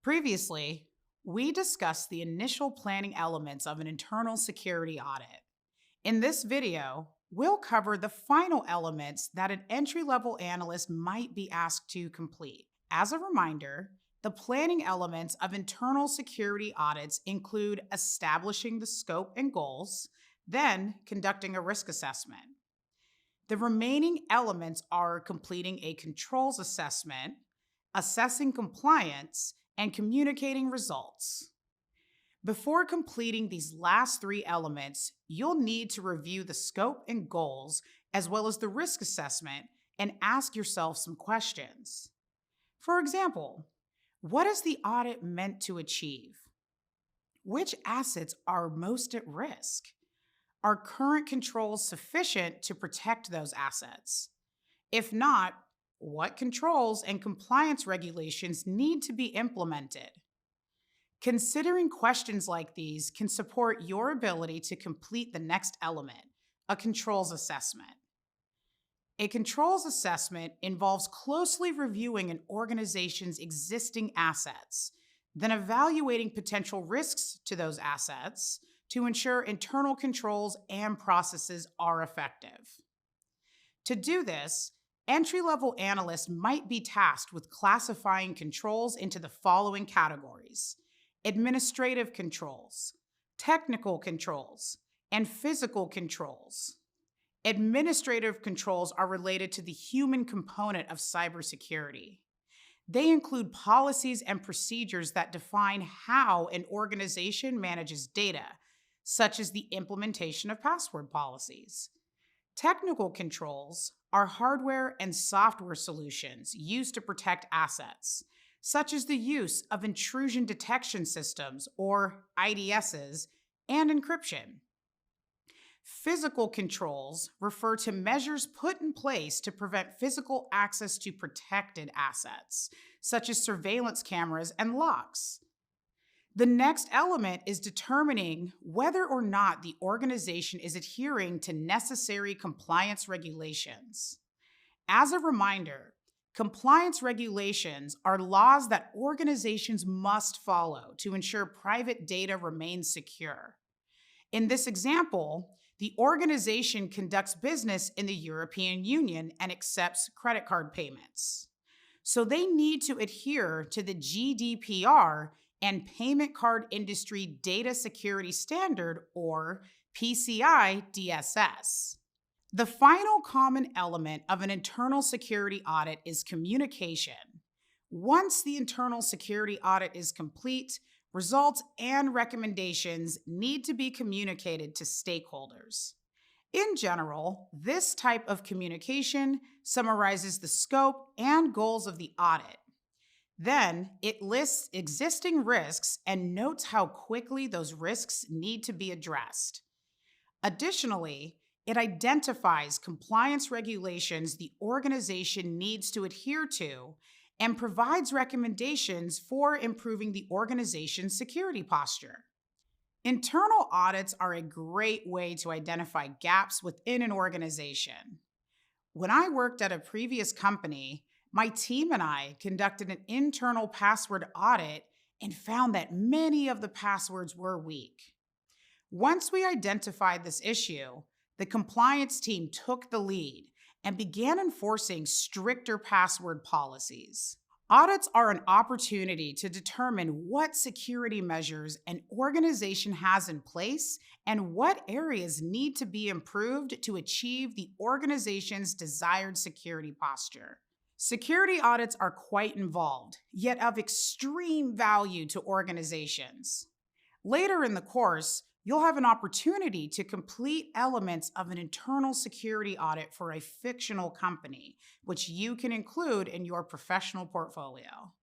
Previously, we discussed the initial planning elements of an internal security audit. In this video, we'll cover the final elements that an entry-level analyst might be asked to complete. As a reminder, the planning elements of internal security audits include establishing the scope and goals, then conducting a risk assessment. The remaining elements are completing a controls assessment, assessing compliance, and communicating results. Before completing these last three elements, you'll need to review the scope and goals as well as the risk assessment and ask yourself some questions. For example, what is the audit meant to achieve? Which assets are most at risk? Are current controls sufficient to protect those assets? If not, what controls and compliance regulations need to be implemented? Considering questions like these can support your ability to complete the next element, a controls assessment. A controls assessment involves closely reviewing an organization's existing assets, then evaluating potential risks to those assets to ensure internal controls and processes are effective. To do this, entry-level analysts might be tasked with classifying controls into the following categories: administrative controls, technical controls, and physical controls. Administrative controls are related to the human component of cybersecurity. They include policies and procedures that define how an organization manages data, such as the implementation of password policies. Technical controls are hardware and software solutions used to protect assets, such as the use of intrusion detection systems, or IDSs, and encryption. Physical controls refer to measures put in place to prevent physical access to protected assets, such as surveillance cameras and locks. The next element is determining whether or not the organization is adhering to necessary compliance regulations. As a reminder, compliance regulations are laws that organizations must follow to ensure private data remains secure. In this example, the organization conducts business in the European Union and accepts credit card payments. So they need to adhere to the GDPR and Payment Card Industry Data Security Standard, or PCI DSS. The final common element of an internal security audit is communication. Once the internal security audit is complete, results and recommendations need to be communicated to stakeholders. In general, this type of communication summarizes the scope and goals of the audit. Then, it lists existing risks and notes how quickly those risks need to be addressed. Additionally, it identifies compliance regulations the organization needs to adhere to and provides recommendations for improving the organization's security posture. Internal audits are a great way to identify gaps within an organization. When I worked at a previous company, my team and I conducted an internal password audit and found that many of the passwords were weak. Once we identified this issue, the compliance team took the lead and began enforcing stricter password policies. Audits are an opportunity to determine what security measures an organization has in place and what areas need to be improved to achieve the organization's desired security posture. Security audits are quite involved, yet of extreme value to organizations. Later in the course, you'll have an opportunity to complete elements of an internal security audit for a fictional company, which you can include in your professional portfolio.